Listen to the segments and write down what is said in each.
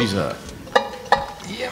She's a... Yep.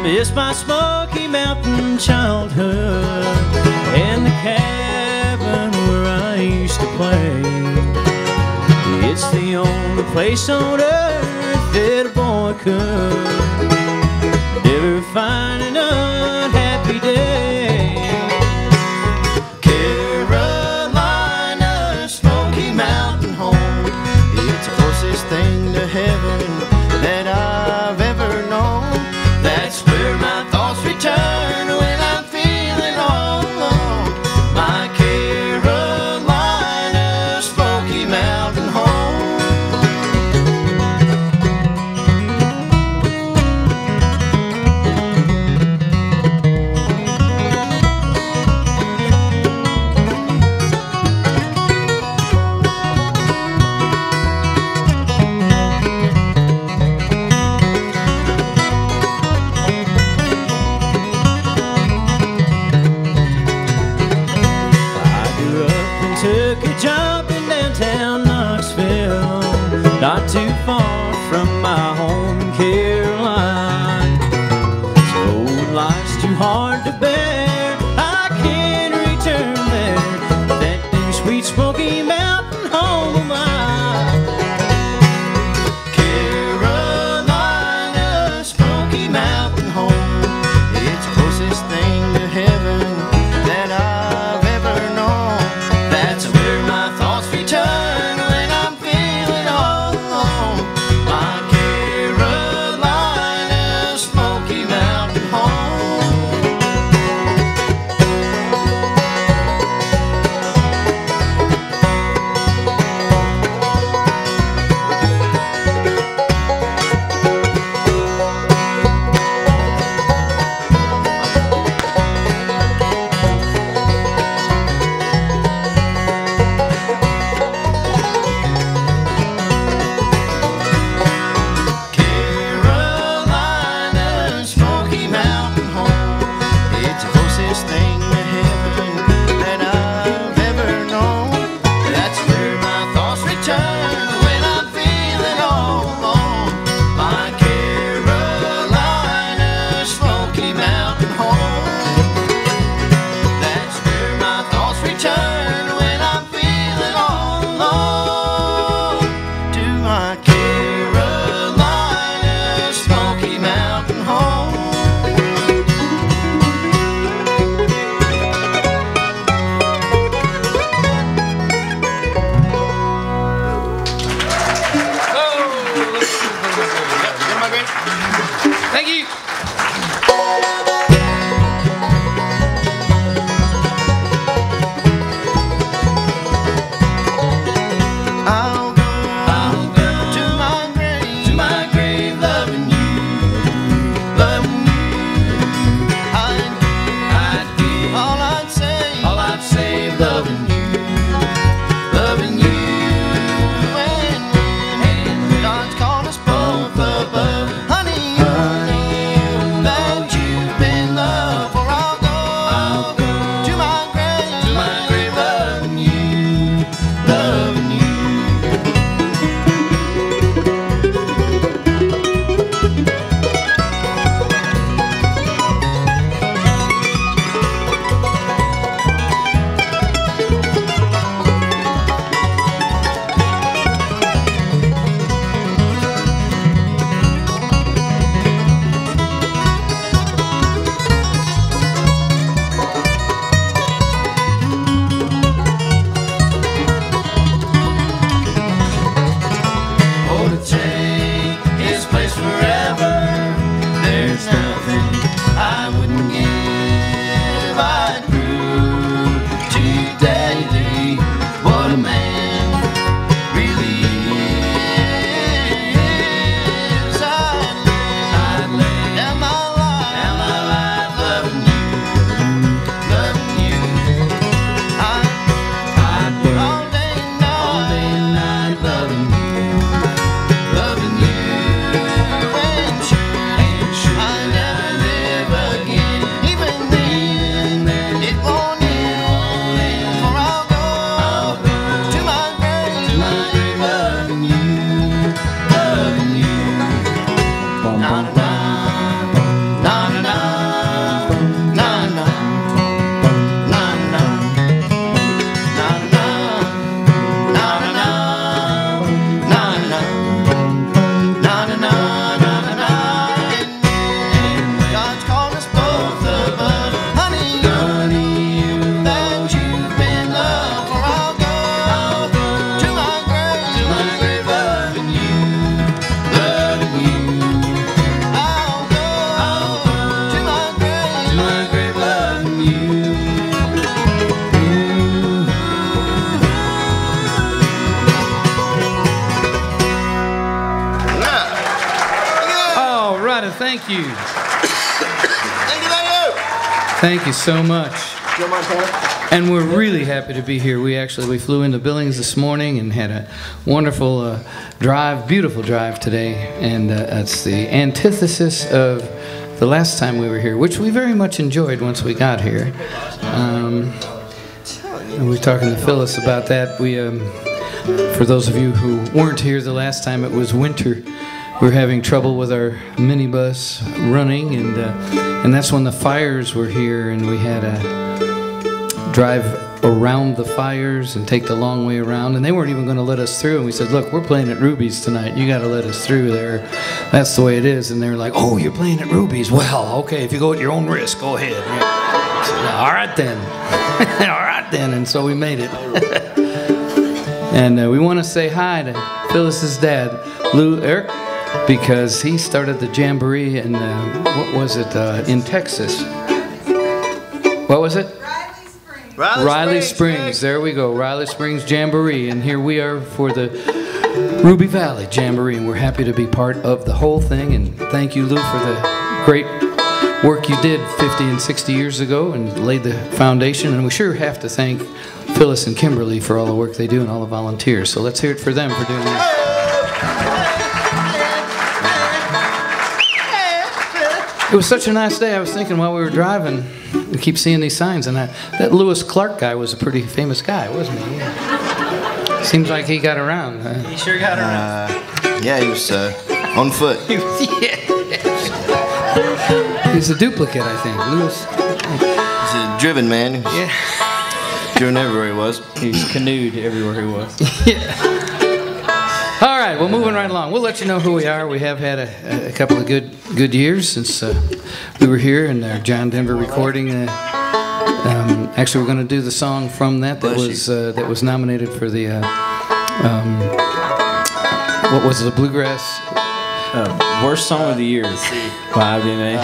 Miss my Smoky Mountain childhood and the cabin where I used to play. It's the only place on earth that a boy could never find an unhappy day. Carolina, Smoky Mountain home, it's the closest thing to heaven that I've ever known. That's where my thoughts return when I'm feeling all alone. My Carolina, Smoky Mountain home. Thank you. Thank you, thank you. Thank you so much. Joe Montana. And we're really happy to be here. We flew into Billings this morning and had a wonderful drive, beautiful drive today. And it's the antithesis of the last time we were here, which we very much enjoyed once we got here. And we were talking to Phyllis about that. For those of you who weren't here the last time, it was winter. We were having trouble with our minibus running, and that's when the fires were here, and we had to drive around the fires and take the long way around, and they weren't even going to let us through. And we said, look, we're playing at Ruby's tonight. You got to let us through there. That's the way it is. And they were like, oh, you're playing at Ruby's? Well, okay, if you go at your own risk, go ahead. Said, all right then. All right then. And so we made it. And we want to say hi to Phyllis's dad, Eric, because he started the Jamboree in, what was it, in Texas. What was it? Riley Springs. There we go. Riley Springs Jamboree. And here we are for the Ruby Valley Jamboree. And we're happy to be part of the whole thing. And thank you, Lou, for the great work you did 50 and 60 years ago and laid the foundation. And we sure have to thank Phyllis and Kimberly for all the work they do and all the volunteers. So let's hear it for them for doing that. It was such a nice day. I was thinking while we were driving, we keep seeing these signs, and that Lewis Clark guy was a pretty famous guy, wasn't he? Yeah. Seems like he got around. He sure got around. Yeah, he was on foot. He's a duplicate, I think. Lewis. He's a driven man. Yeah. Driven everywhere he was. He's canoed everywhere he was. Yeah. All right, well, moving right along. We'll let you know who we are. We have had a couple of good years since we were here in our John Denver recording. Actually, we're going to do the song from that was nominated for the what was it, the Bluegrass Worst Song of the Year by IBMA.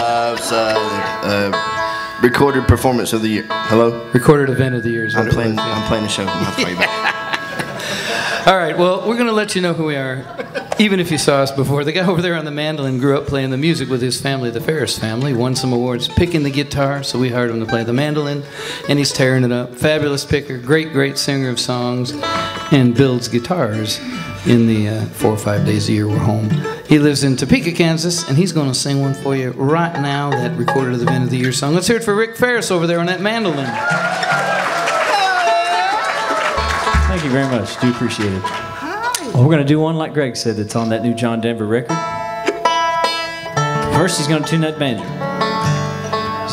Recorded performance of the year. Hello. Recorded event of the year. I'm playing the show. I'm not playing back. All right, well, we're going to let you know who we are, even if you saw us before. The guy over there on the mandolin grew up playing the music with his family, the Ferris family, won some awards picking the guitar, so we hired him to play the mandolin, and he's tearing it up. Fabulous picker, great singer of songs, and builds guitars in the 4 or 5 days a year we're home. He lives in Topeka, Kansas, and he's going to sing one for you right now, that recorded event of the year song. Let's hear it for Rick Ferris over there on that mandolin. Thank you very much. Do appreciate it. Well, we're going to do one like Greg said that's on that new John Denver record. First, he's going to tune that banjo.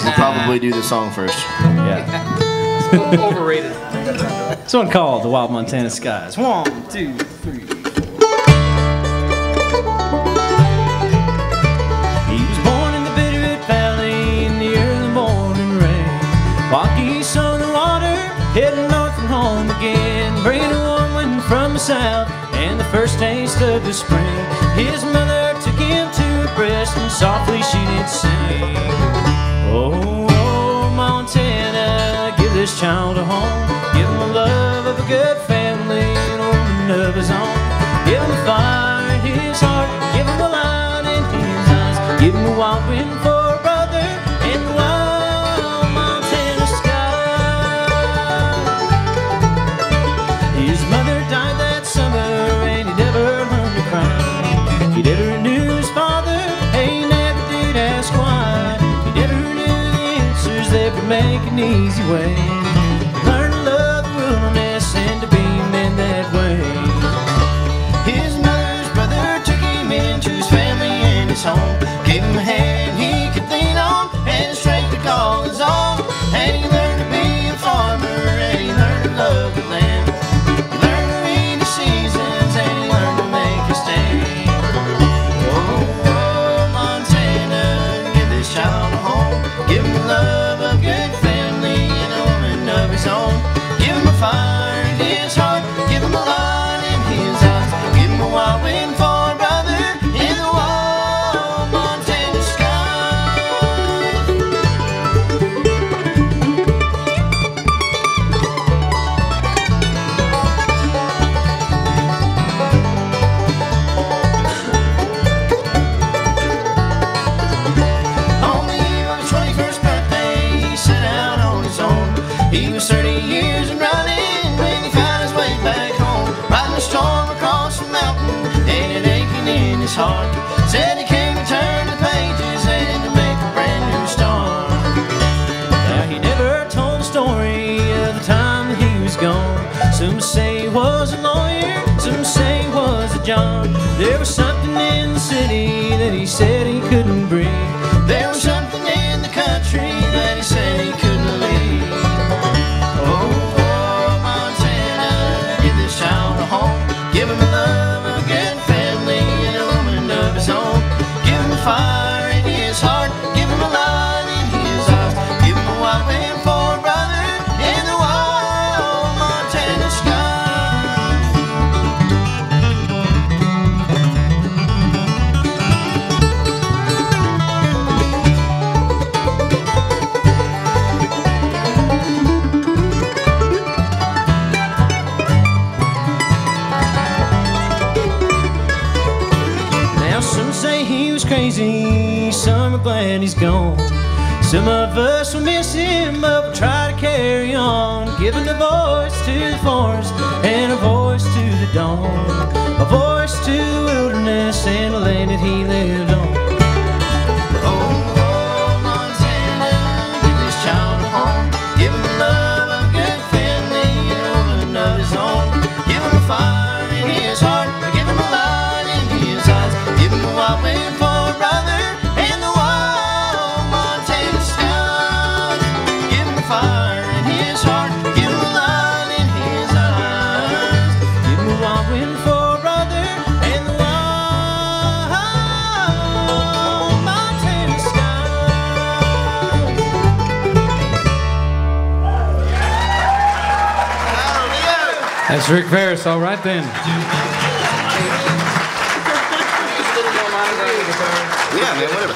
He'll probably do the song first. Yeah. Overrated. It's one called The Wild Montana Skies. 1, 2, 3. He was born in the Bitterroot Valley in the early morning rain. Walking east on the water, heading north and home again, bringing a warm wind from the south and the first taste of the spring. His mother took him to her breast and softly she did sing, oh, oh, Montana, give this child a home. Give him the love of a good family and a woman of his own. Give him the fire in his heart, give him the light in his eyes, give him the wild wind for a brother and the wild Montana sky. His mother died that summer and he never learned to cry. He never knew his father, he never did ask why. He never knew the answers that would make an easy way. Learn to love the wilderness and to be men that way. His mother's brother took him into his family and his home, gave him a hand he could lean on and strength to call his own. And he learned to be a farmer and he learned to love the land. He learned to read the seasons and he learned to make a stand. Oh, oh, Montana, give this child a home. Give him the love of good family and a woman gone. Some say he was a lawyer, some say he was a John. There was something in the city that he said he couldn't breathe. There was something in the country that he said he couldn't leave. Oh, Montana, give this child a home. Give him the love of a good family and a woman of his own. Give him a fire in his heart, give him a light in his eyes. Give him a wild wind for a brother in the wild Montana sky. Some say he was crazy, some are glad he's gone. Some of us will miss him, but we'll try to carry on. Giving a voice to the forest and a voice to the dawn. A voice to the wilderness and the land that he lived on. Oh, Montana, give this child a home. Give him the love of a good family and a woman of his own. Give him a fire in his heart, give him a light in his eyes. Give him a wild wind for a brother in the wild Montana skies. Give him a fire in his heart, give him a light in his eyes. Give him a wild wind for a brother in the wild Montana skies. That's Rick Ferris, all right then. Yeah, man, whatever.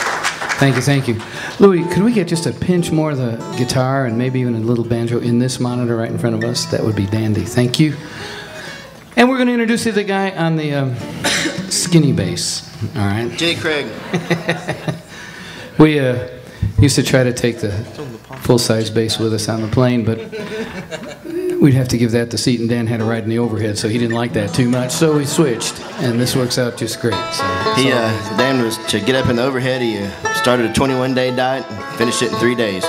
Thank you, thank you. Louis, could we get just a pinch more of the guitar and maybe even a little banjo in this monitor right in front of us? That would be dandy. Thank you. And we're going to introduce you to the guy on the skinny bass. All right. Jenny Craig. We used to try to take the full-size bass with us on the plane, but we'd have to give that to Seat, and Dan had to ride in the overhead, so he didn't like that too much, so we switched, and this works out just great. So, Dan was to get up in the overhead. He started a 21-day diet and finished it in 3 days.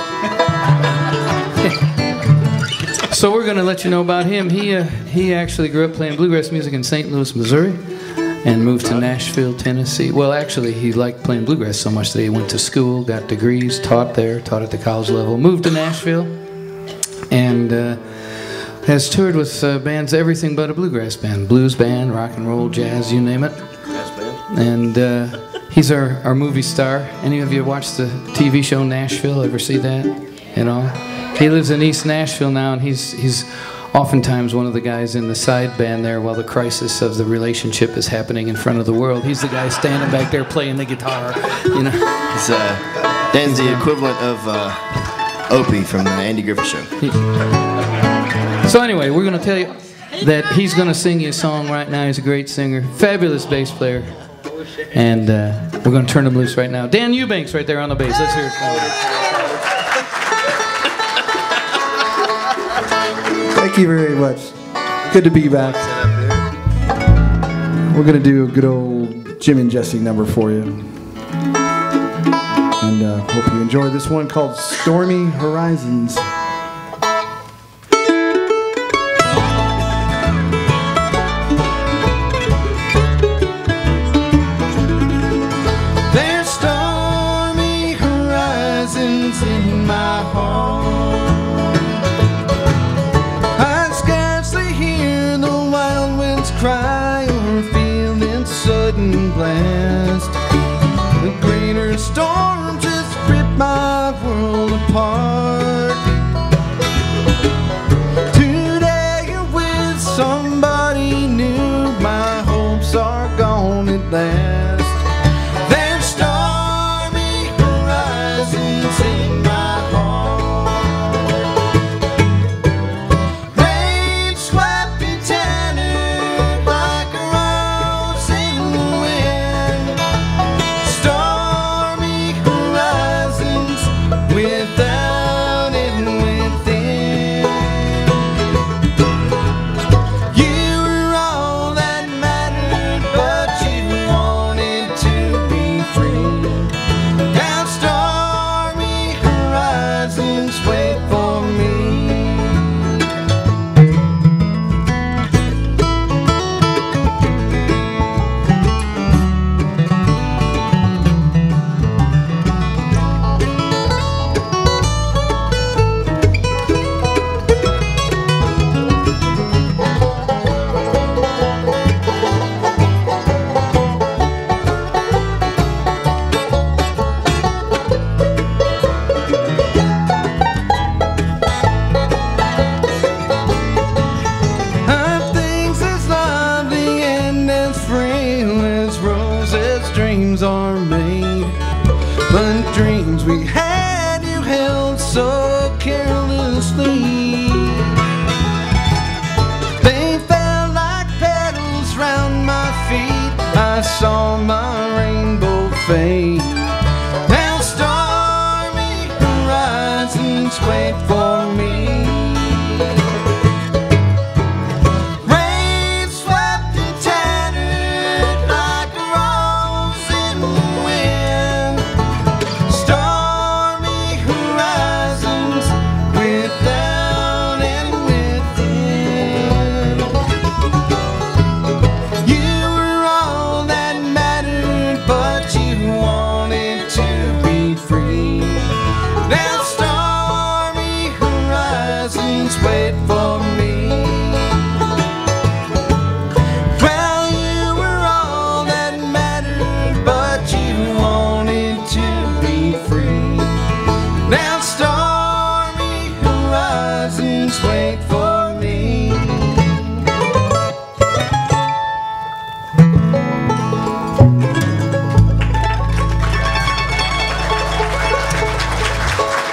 So we're going to let you know about him. He actually grew up playing bluegrass music in St. Louis, Missouri, and moved to Nashville, Tennessee. Well, actually, he liked playing bluegrass so much that he went to school, got degrees, taught there, taught at the college level, moved to Nashville, and has toured with bands, everything but a bluegrass band, blues band, rock and roll, jazz, you name it. And he's our movie star. Any of you watched the TV show Nashville? Ever see that at all? He lives in East Nashville now, and he's oftentimes one of the guys in the side band there while the crisis of the relationship is happening in front of the world. He's the guy standing back there playing the guitar, you know. Dan's the equivalent of Opie from the Andy Griffith Show. So anyway, we're going to tell you that he's going to sing you a song right now. He's a great singer, fabulous bass player, and we're going to turn him loose right now. Dan Eubanks right there on the bass. Let's hear it for him. Thank you very much. Good to be back. We're going to do a good old Jim and Jesse number for you. And hope you enjoy this one called Stormy Horizons. There's stormy horizons in my heart. Cry or feeling sudden blast. The greater storm just ripped my world apart.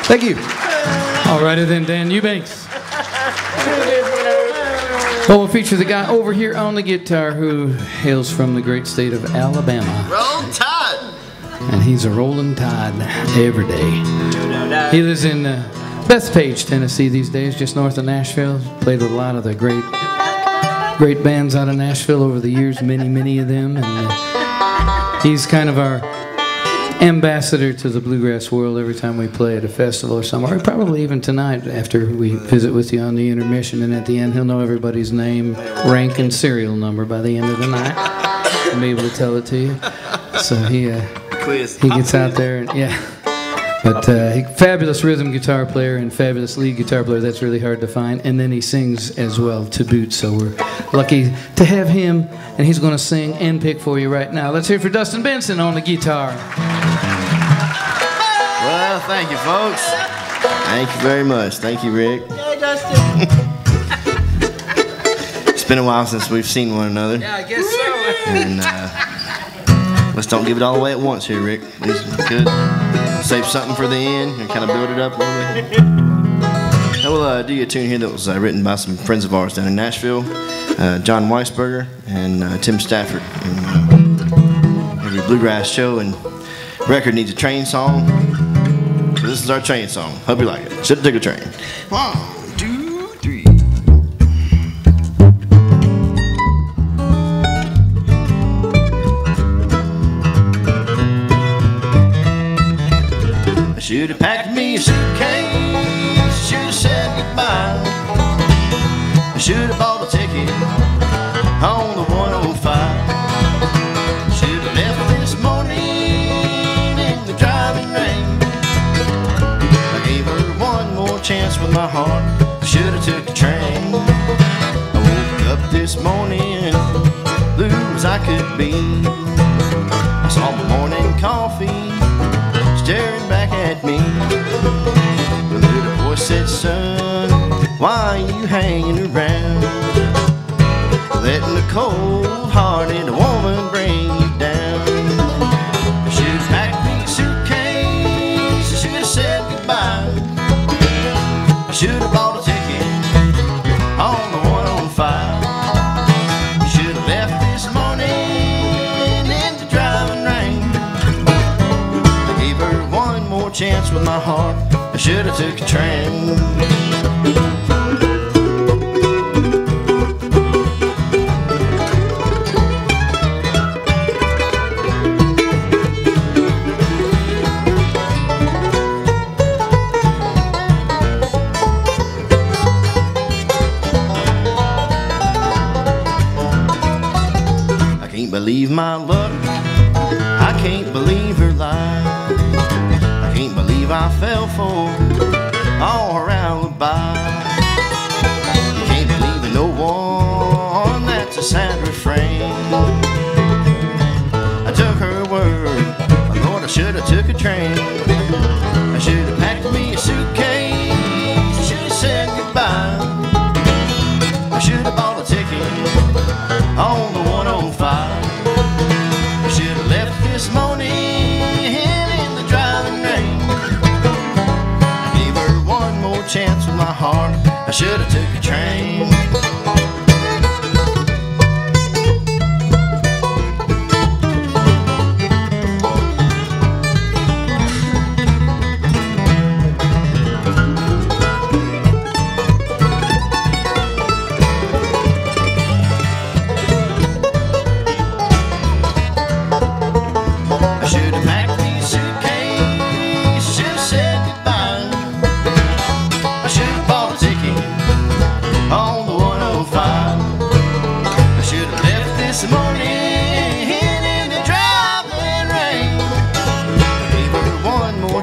Thank you. All righty then, Dan Eubanks. Well, we'll feature the guy over here on the guitar who hails from the great state of Alabama. Roll Tide. And he's a rolling tide every day. He lives in Bethpage, Tennessee these days, just north of Nashville. Played with a lot of the great bands out of Nashville over the years, many of them. And he's kind of our ambassador to the bluegrass world every time we play at a festival or somewhere. Probably even tonight after we visit with you on the intermission. And at the end, he'll know everybody's name, rank, and serial number by the end of the night. And be able to tell it to you. So he gets out there and yeah. But fabulous rhythm guitar player and fabulous lead guitar player. That's really hard to find. And then he sings as well to boot. So we're lucky to have him. And he's going to sing and pick for you right now. Let's hear it for Dustin Benson on the guitar. Well, thank you, folks. Thank you very much. Thank you, Rick. Hey, Dustin. It's been a while since we've seen one another. Yeah, I guess so. And let's don't give it all away at once here, Rick. Please, good. Save something for the end and kind of build it up a little bit. I will do you a tune here that was written by some friends of ours down in Nashville, John Weisberger and Tim Stafford. And, every bluegrass show and record needs a train song. So this is our train song. Hope you like it. Should take a train. 1, 2, 3. I should have packed me a suitcase. Should have said goodbye. I should have bought a ticket on the 105. Should have left this morning in the driving rain. I gave her one more chance with my heart. I should have took the train. I woke up this morning blue as I could be. I saw my morning coffee staring back at me. The little voice said, son, why are you hanging around? Letting a cold-hearted woman bring you down. I should have packed me a suitcase. I should have said goodbye. I should have bought a ticket on the 105. I should have left this morning in the driving rain. I gave her one more chance with my heart. I should have took a train. Believe my luck, I can't believe her lie. I can't believe I fell for all her alibi. You can't believe in no one, that's a sad refrain. I took her word, Lord, I should have took a train. I should have packed me a suitcase, I should have said goodbye. I should have bought a ticket on the 105. This morning in the driving rain. I gave her one more chance with my heart. I should have took a train.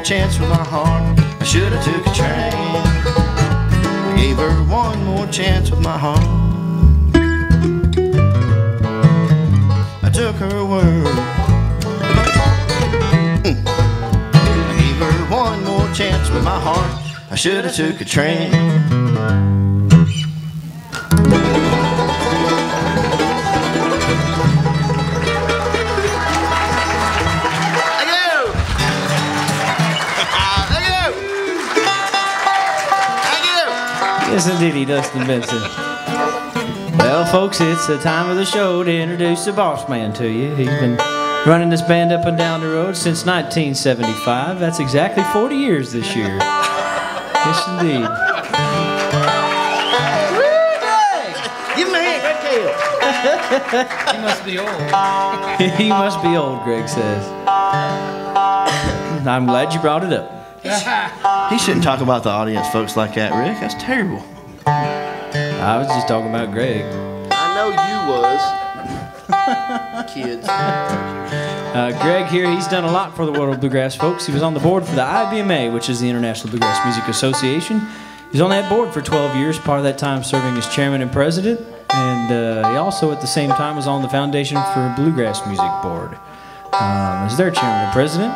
Chance with my heart, I should have took a train. I gave her one more chance with my heart. I took her word. I gave her one more chance with my heart. I should have took a train. Yes, indeed, he does the Benson. Well, folks, it's the time of the show to introduce the boss man to you. He's been running this band up and down the road since 1975. That's exactly 40 years this year. Yes, indeed. Give him a hand, Greg Cahill. He must be old. He must be old, Greg says. I'm glad you brought it up. He shouldn't talk about the audience folks like that, Rick. That's terrible. I was just talking about Greg. I know you was. Kids. Greg here, he's done a lot for the world of bluegrass, folks. He was on the board for the IBMA, which is the International Bluegrass Music Association. He was on that board for 12 years, part of that time serving as chairman and president. And he also, at the same time, was on the Foundation for Bluegrass Music Board as their chairman and president.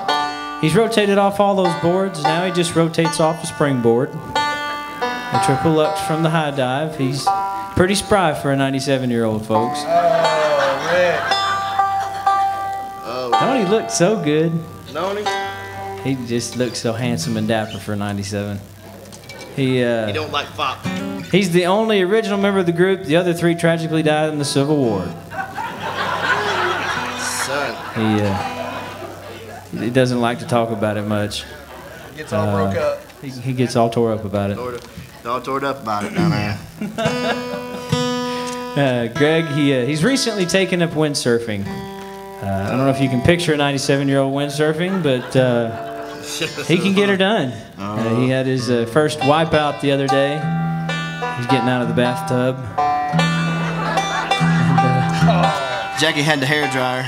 He's rotated off all those boards. Now he just rotates off a springboard. A triple Lux from the high dive. He's pretty spry for a 97-year-old, folks. Don't he look so good? Don't he? He just looks so handsome and dapper for 97. He don't like fop. He's the only original member of the group. The other three tragically died in the Civil War. Son. He doesn't like to talk about it much. Gets all broke up. He gets all tore up about it. All tore up about it down there. Greg, he's recently taken up windsurfing. I don't know if you can picture a 97-year-old windsurfing, but he can get her done. He had his first wipeout the other day. He's getting out of the bathtub. And, Jackie had the hair dryer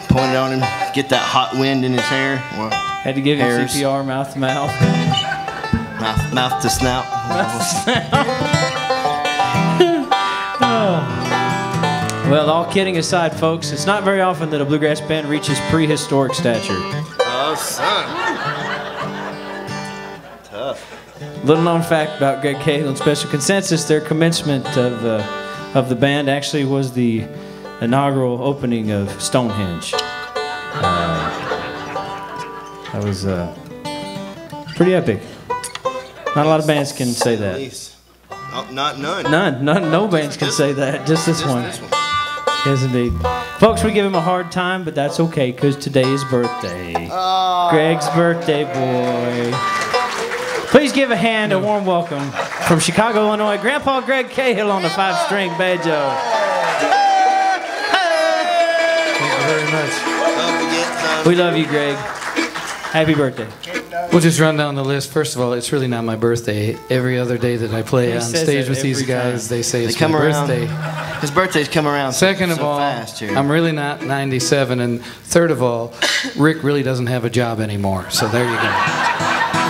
pointed on him, get that hot wind in his hair. Well, had to give him CPR mouth to mouth. Mouth to snout. Well, all kidding aside, folks, it's not very often that a bluegrass band reaches prehistoric stature. Oh, son. Tough. Little known fact about Greg Cahill and Special Consensus, their commencement of the band actually was the inaugural opening of Stonehenge. That was pretty epic. Not a lot of bands can say that. Oh, none. No bands can say that. Just this one. Yes, indeed. Folks, we give him a hard time, but that's okay, because today is birthday. Oh. Greg's birthday, boy. Please give a hand, a warm welcome from Chicago, Illinois, Grandpa Greg Cahill on the 5-string banjo. Thank you very much. We love you, Greg. Happy birthday. We'll just run down the list. First of all, it's really not my birthday. Every other day that I play on stage with these guys, they say it's my birthday. His birthday's come around Second of all, fast here. I'm really not 97. And third of all, Rick really doesn't have a job anymore. So there you go.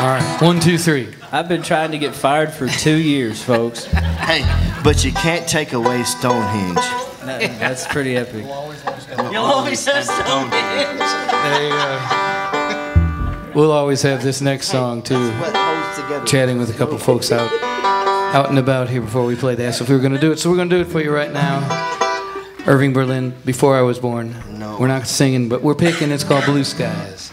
All right, 1, 2, 3. I've been trying to get fired for 2 years, folks. Hey, but you can't take away Stonehenge. That's pretty epic. You'll always have Stonehenge. There you go. We'll always have this next song, too. Chatting with a couple folks out and about here before we play that. So if we were going to do it, so we're going to do it for you right now. Irving Berlin, Before I Was Born. No. We're not singing, but we're picking. It's called Blue Skies.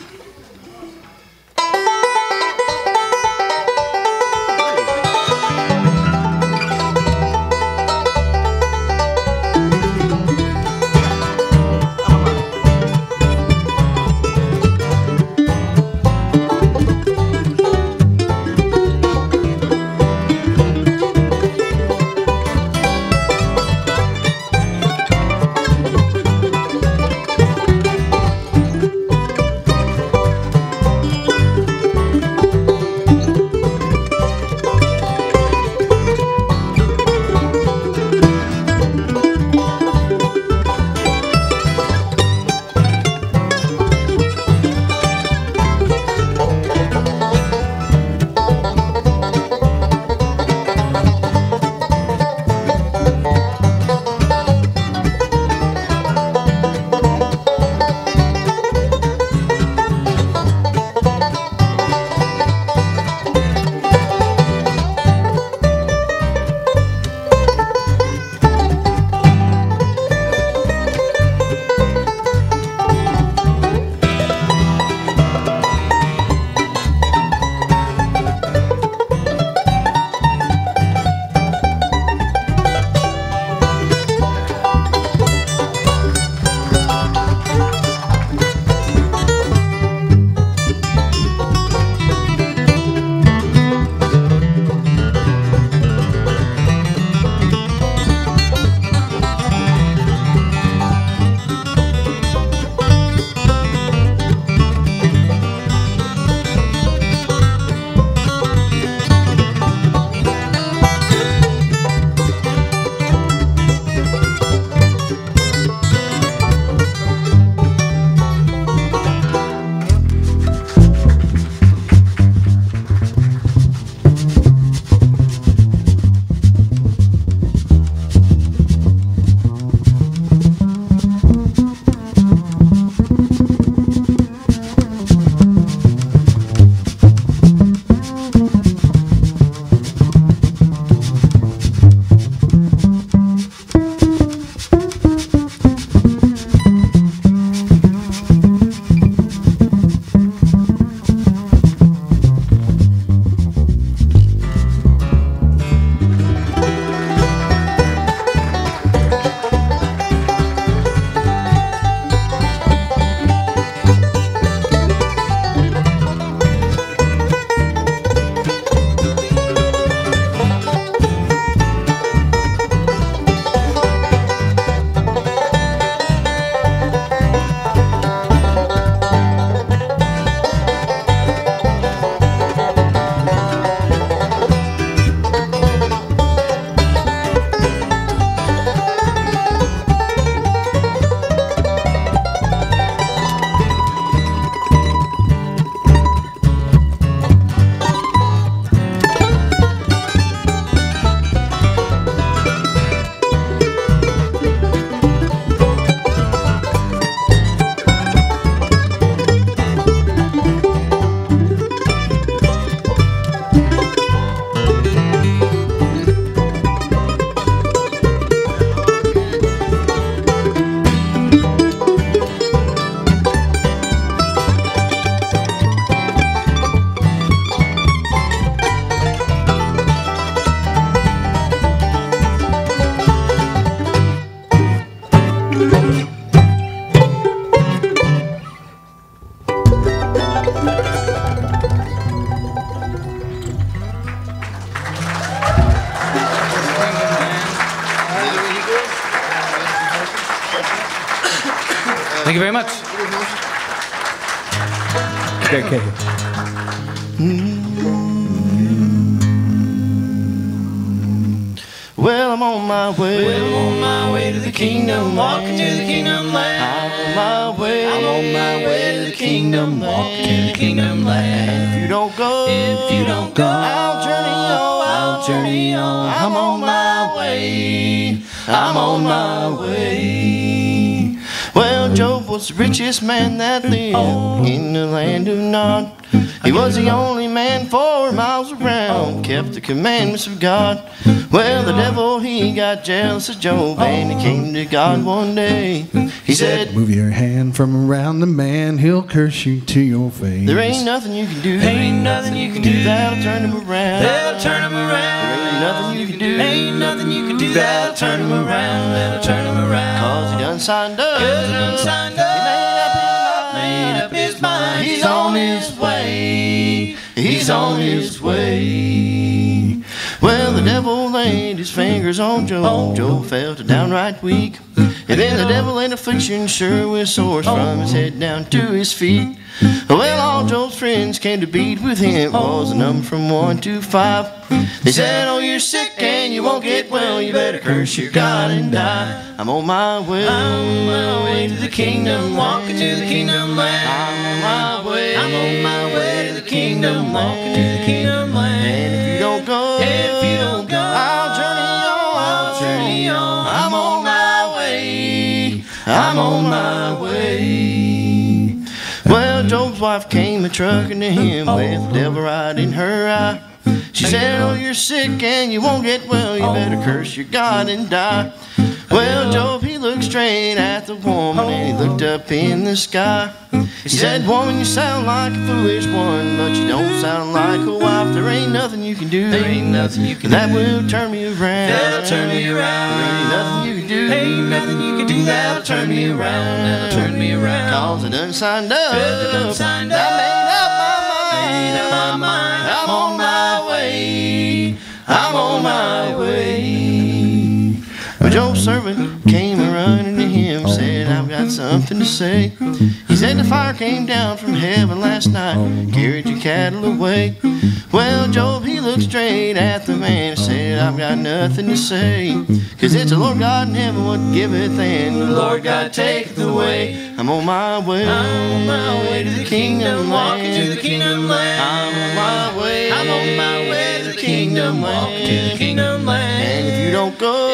Thank you very much. Great Cahill. Well, I'm on my way. Well, I'm on my way to the kingdom, walking to the kingdom land. I'm on my way. I'm on my way to the kingdom, walking to the kingdom land. If you don't go, I'll journey on. I'll journey on. I'm on my way. I'm on my way. Well, Job was the richest man that lived in the land of Nod. He was the only man 4 miles around, kept the commandments of God. Well, the devil, he got jealous of Job, and he came to God one day. He said, Move your hand from around the man, he'll curse you to your face. there ain't nothing you can do. Ain't nothing you can do That'll turn him around. that'll turn him around. There ain't nothing you can do. Ain't nothing you can do that'll turn him around. That'll turn him around. Cause he done signed up. Cause he done signed up. Made up his mind. He's on his way. He's on his way. Well, the devil laid his fingers on Job. Job felt downright weak. And then the devil in affliction sure was sore from his head down to his feet. Well, all Job's friends came to beat with him. It was a number from 1 to 5. They said, oh, you're sick and you won't get well. You better curse your God and die. I'm on my way. I'm on my way to the kingdom, walking to the kingdom land. I'm on my way. I'm on my way to the kingdom, walking to the kingdom land. And if you don't go, I'll journey on. I'm on my way. I'm on my way. Well, Job's wife came a-trucking to him with the devil right in her eye. She said, oh, you're sick and you won't get well. You better curse your God and die. Well, Job, he looked straight at the woman and he looked up in the sky. He said, woman, you sound like a foolish one, but you don't sound like a wife. There ain't nothing you can do. There ain't nothing you can that do will turn me around. that'll turn me around. There ain't nothing you can do. Ain't nothing you can do that'll turn me around. That'll turn me around. Cause I done signed up. Cause I done signed up. Made up my mind. I'm on my way. I'm on my way. But Job's servant came running to him, said, I've got something to say. He said, the fire came down from heaven last night, carried your cattle away. Well, Job, he looked straight at the man and said, I've got nothing to say. Cause it's the Lord God in heaven what giveth and the Lord God taketh away. I'm on my way. I'm on my way to the kingdom, walking to the kingdom land. I'm on my way. I'm on my way to the kingdom, walking to the kingdom land. And if you don't go,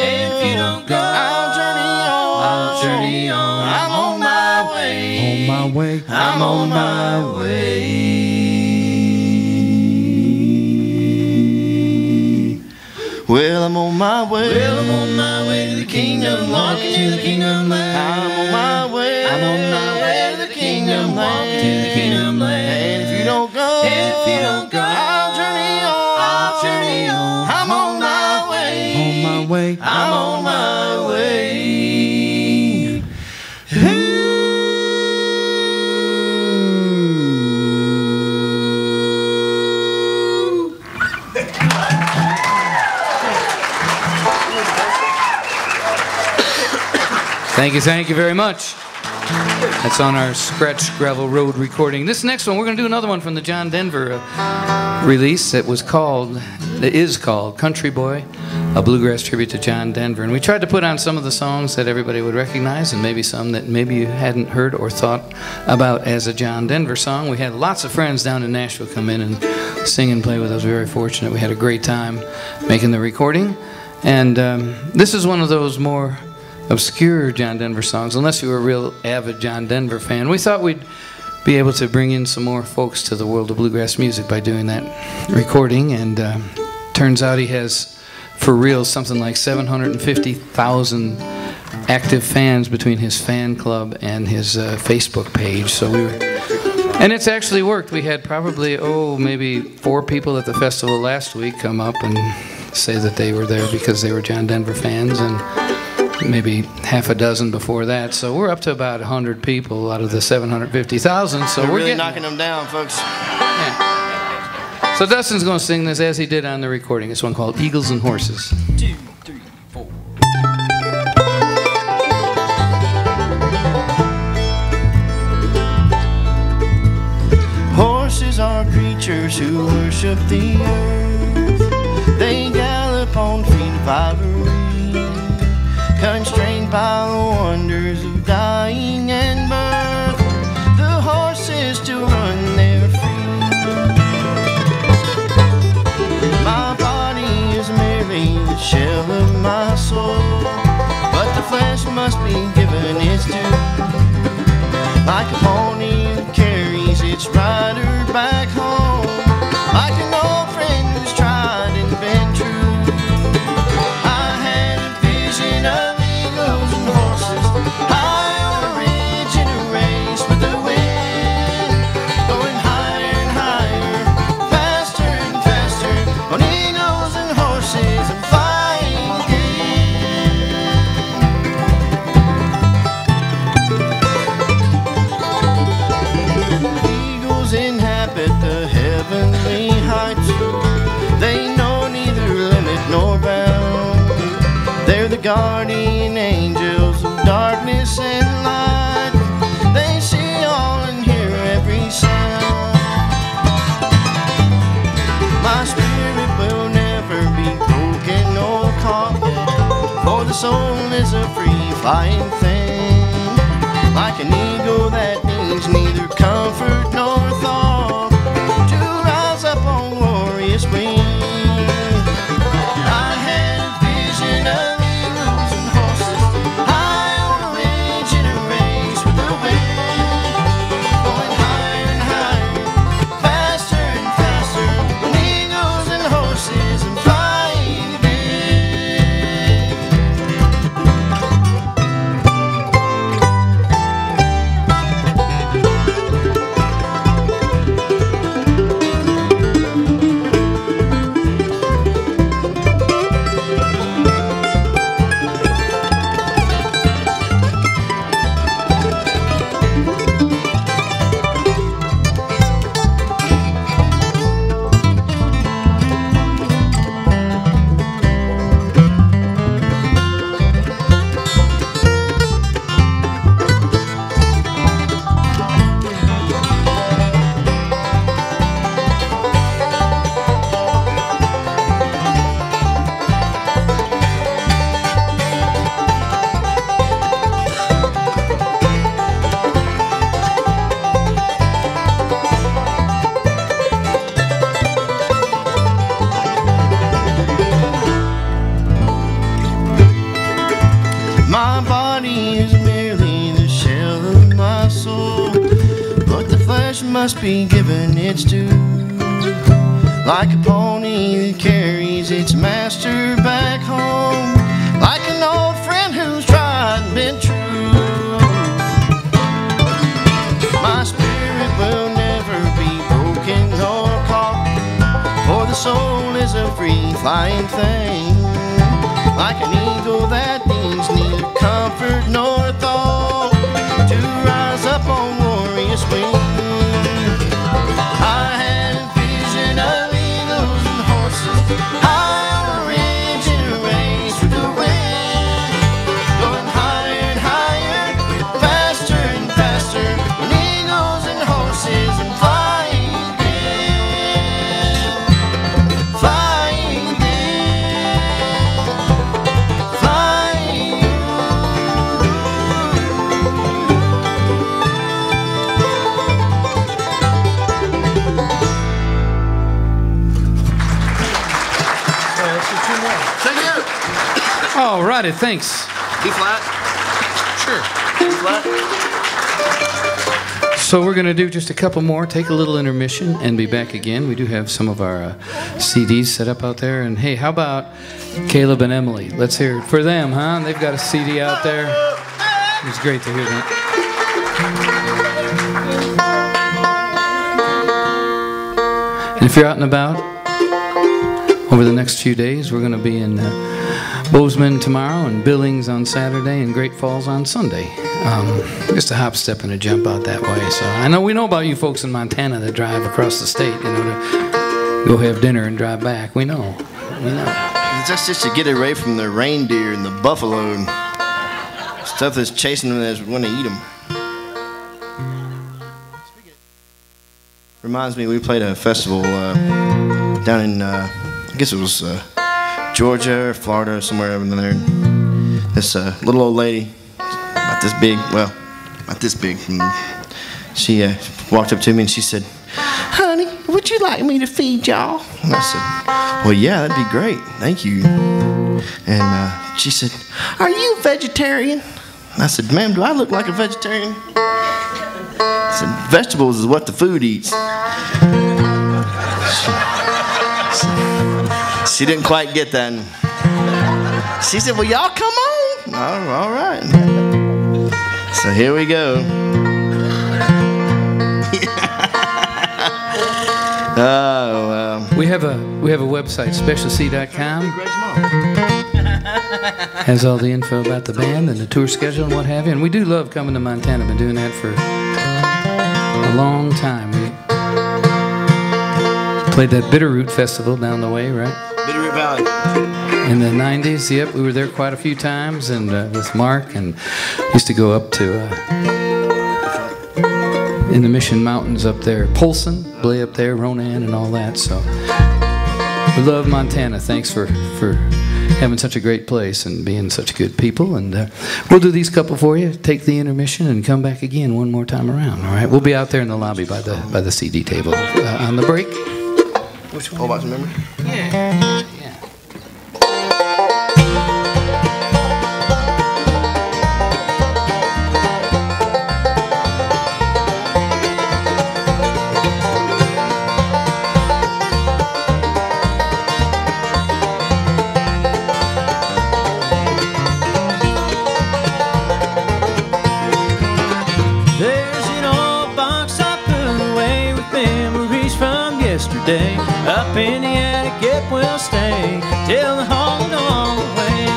I'll journey on. I'm on my way. On my way. I'm on my way. Well, I'm on my way. Well, I'm on my way to the kingdom, walking to the kingdom land. I'm on my way. I'm on my way to the kingdom, walking to the kingdom land. And if you don't go, I'll journey on. I'll journey on. I'm on my way. On my way. I'm on my way. Thank you very much. That's on our Scratch Gravel Road recording. This next one, we're going to do another one from the John Denver release that is called Country Boy, a bluegrass tribute to John Denver. And we tried to put on some of the songs that everybody would recognize and maybe some that maybe you hadn't heard or thought about as a John Denver song. We had lots of friends down in Nashville come in and sing and play with us. We were very fortunate. We had a great time making the recording. And this is one of those more obscure John Denver songs, unless you were a real avid John Denver fan. We thought we'd be able to bring in some more folks to the world of bluegrass music by doing that recording, and turns out he has, for real, something like 750,000 active fans between his fan club and his Facebook page. So and it's actually worked. We had probably, maybe 4 people at the festival last week come up and say that they were there because they were John Denver fans, and maybe half a dozen before that. So we're up to about 100 people out of the 750,000. So we're really knocking them down, folks. Yeah. So Dustin's going to sing this as he did on the recording. It's one called Eagles and Horses. 2, 3, 4. warriors who worship the earth. They gallop on feet of ivory, constrained by the wonders of dying and birth. The horses to run their free. My body is merely the shell of my soul, but the flesh must be given its due. Like a pony who carries its rider back home, like an old friend who's tried and been true. I had a vision of eagles and horses high on a ridge in a race with the wind, going higher and higher, faster and faster, on eagles and horses and flying again. Eagles inhabit the heavenly heights. They know neither limit nor bound. They're the guardian angels of darkness and light. They see all and hear every sound. My spirit will never be broken or caught, for the soul is a free flying thing. Like an eagle that needs neither comfort nor thought, to rise up on glorious wings. I had a vision of eagles and horses high on a ridge in a race with the wind, going higher and higher, faster and faster, on eagles and horses and flying again. My body is merely the shell of my soul, but the flesh must be given its due. Like a pony who carries its master back home, like an old friend who's tried and been true. My spirit will never be broken or caught, for the soul is a free flying thing. Like an eagle that needs neither comfort nor thought, to rise up on glorious wings. I had a vision of eagles and horses high on a ridge in a race with the wind, going higher and higher, faster and faster, on eagles and horses and flying again, flying again, flying. Thank you. All righty, thanks. B flat. Sure. B flat. So we're going to do just a couple more, take a little intermission, and be back again. We do have some of our CDs set up out there. And hey, how about Caleb and Emily? Let's hear it for them, huh? They've got a CD out there. It's great to hear that. And if you're out and about over the next few days, we're going to be in Bozeman tomorrow and Billings on Saturday and Great Falls on Sunday. Just a hop, step, and a jump out that way. So I know we know about you folks in Montana that drive across the state, you know, to go have dinner and drive back. We know. We know. That's just to get away from the reindeer and the buffalo and stuff that's chasing them as when they eat them. reminds me, we played a festival down in, I guess it was Georgia or Florida or somewhere over there. This little old lady, about this big, well, not this big, she walked up to me and she said, "Honey, would you like me to feed y'all?" And I said, "Well, yeah, that'd be great. Thank you." And she said, "Are you a vegetarian?" And I said, "Ma'am, do I look like a vegetarian?" I said, "Vegetables is what the food eats." She didn't quite get that. She said, "Well, y'all come on." "Oh, all right." So here we go. Oh, wow. We have a website, specialc.com. Has all the info about the band and the tour schedule and what have you. And we do love coming to Montana. Been doing that for a long time. We played that Bitterroot Festival down the way, right? Bitterroot Valley. In the 90s, yep. We were there quite a few times, and with Mark, and used to go up to in the Mission Mountains up there, Polson, play up there, Ronan, and all that. So we love Montana. Thanks for having such a great place and being such good people. And we'll do these couple for you. Take the intermission and come back again one more time around. All right. We'll be out there in the lobby by the CD table on the break. Which one? Whole box of memory? Yeah. Up in the attic, it will stay till the haul on the way.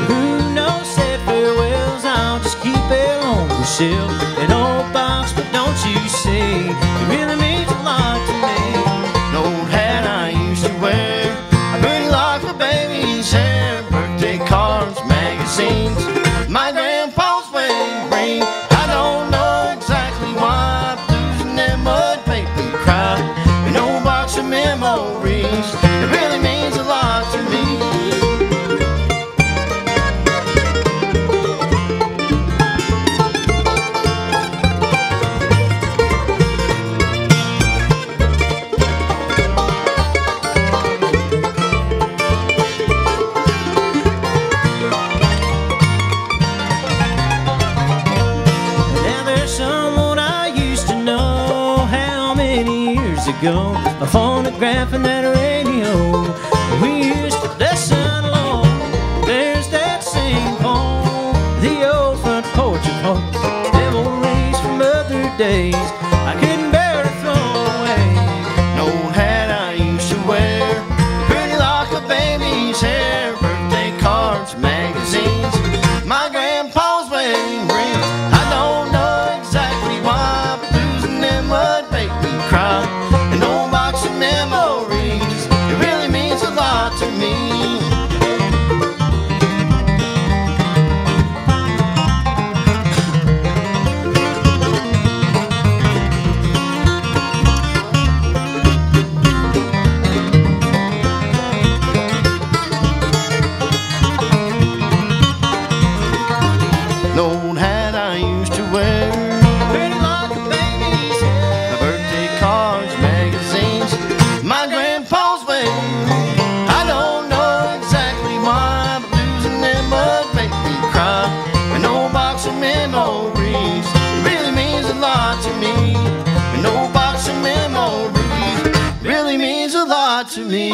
Who knows, said farewells, I'll just keep it on the shelf. An old box, but don't you see, it really means a lot to me. An old hat I used to wear, a pretty lock for baby's hair, birthday cards, magazines, my grandpa's wedding ring. I don't know exactly why I'm losing that mud paper cry. An old box of memories, it really means a lot to me. Now there's someone I used to know, how many years ago, a phonograph and that radio, we used to listen along. There's that same poem, the old front porch of hope, memories from other days I couldn't bear to throw away. An old hat I used to wear, pretty lock of baby's hair, birthday cards, magazines, my grandpa's wedding ring. I don't know exactly why, but losing them would make me cry. An old box of memories, it really means a lot to me. An old hat I used to wear, pretty like a baby's hair, my birthday cards, magazines, my grandpa's wedding ring. I don't know exactly why, but losing them would make me cry. An old box of memories, it really means a lot to me. An old box of memories really means a lot to me.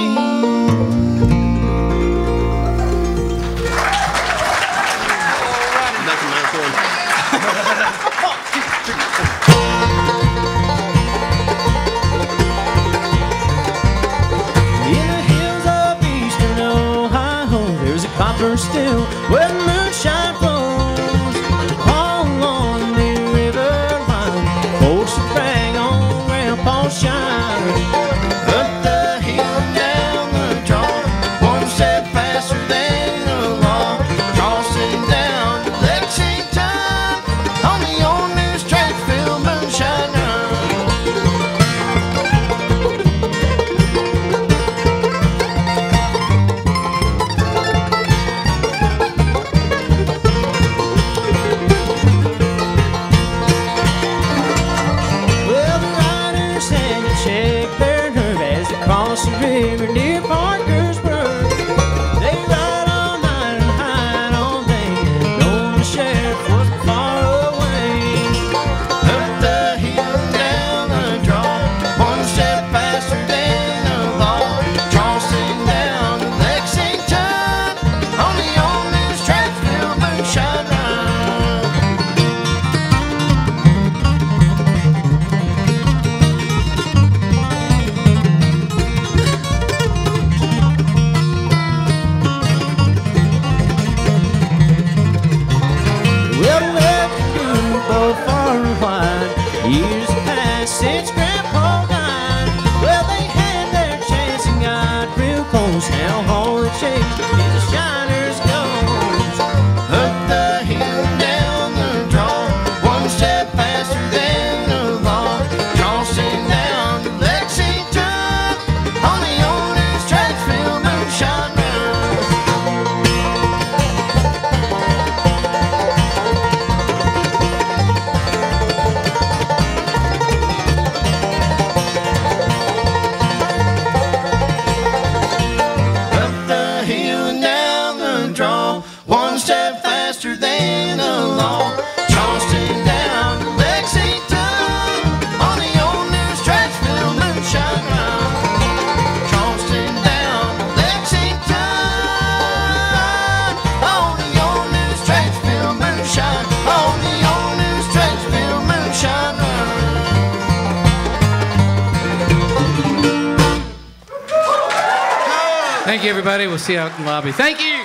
In the hills of eastern Ohio, there's a copper still where the moonshine flows. All along the river line, folks will brag on Grandpa's shine. Up the hill and down the draw, one step faster than the law, crossing down to Lexington on the old news track filled moonshine run. faster than the law. Charleston down to Lexington on the old new Stretchville moonshine run. Charleston down to Lexington on the old new Stretchville moonshine, on the old new Stretchville moonshine run. Thank you, everybody. We'll see you out in the lobby. Thank you.